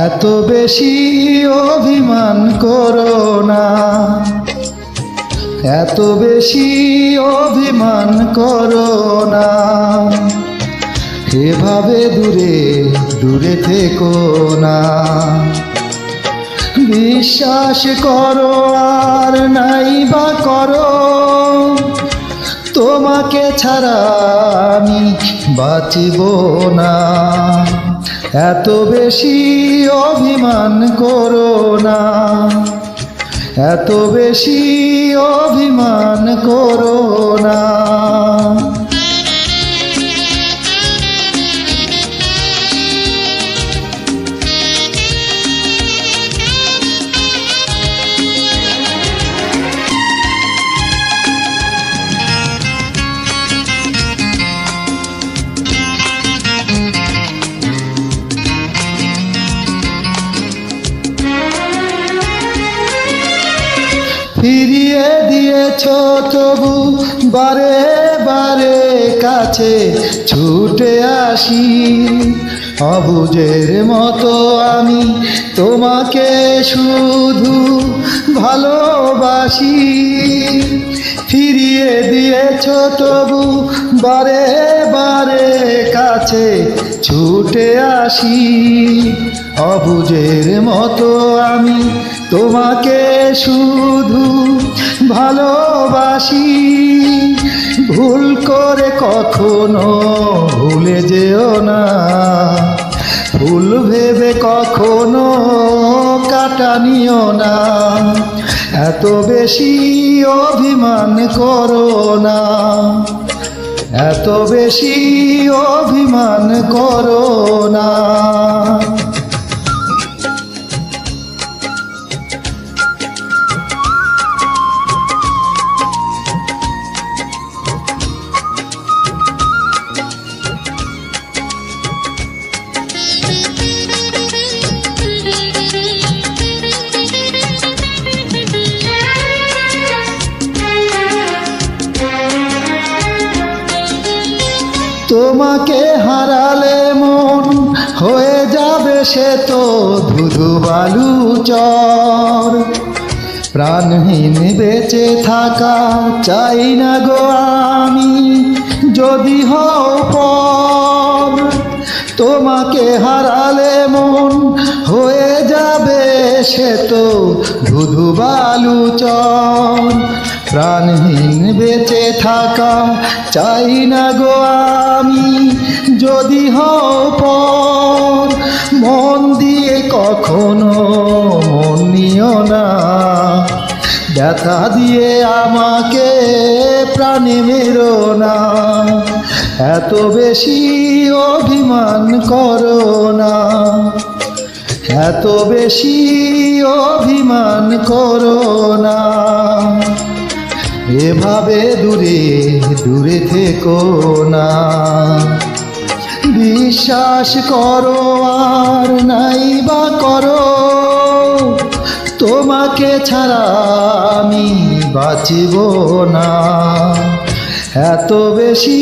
এত বেশি অভিমান করো না, এত বেশি অভিমান করো না। এভাবে দূরে দূরে থেকো না। বিশ্বাস করো আর নাই বা করো, তোমাকে ছাড়া আমি বাঁচিব না। এত বেশি অভিমান করো না, এত বেশি অভিমান করো না। ফিরিয়ে দিয়েছ তবু বারে বারে কাছে ছুটে আসি। অবুঝের মতো আমি তোমাকে শুধু ভালোবাসি। ফিরিয়ে দিয়েছ তবু বারে বারে কাছে ছুটে আসি। অবুঝের মতো আমি তোমাকে শুধু ভালোবাসি। ভুল করে কখনো ভুলে যেও না, ভুল ভেবে কখনো কাটা নিও না। এত বেশি অভিমান করো না, এত বেশি অভিমান করো না। তোমাকে হারালে মন হয়ে যাবে সে তো ধুধু বালু চর। প্রাণহীন বেঁচে থাকা চাই না গো আমি, যদি হও পর। তোমাকে হারালে মন হয়ে যাবে সে তো ধুধু বালু চর। প্রাণহীন বেঁচে থাকা চাই না গো আমি, যদি হও পর। মন দিয়ে কখনো মন নিও না, ব্যথা দিয়ে আমাকে প্রাণে মেরো না। এত বেশি অভিমান করো না, এত বেশি অভিমান করো না। এভাবে দূরে দূরে থেকো না। বিশ্বাস করো আর নাই বা করো, তোমাকে ছাড়া আমি বাঁচিব না। এত বেশি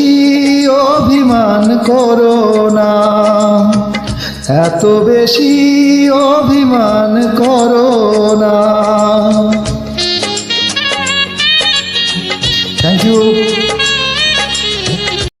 অভিমান করো না, এত বেশি অভিমান করো না।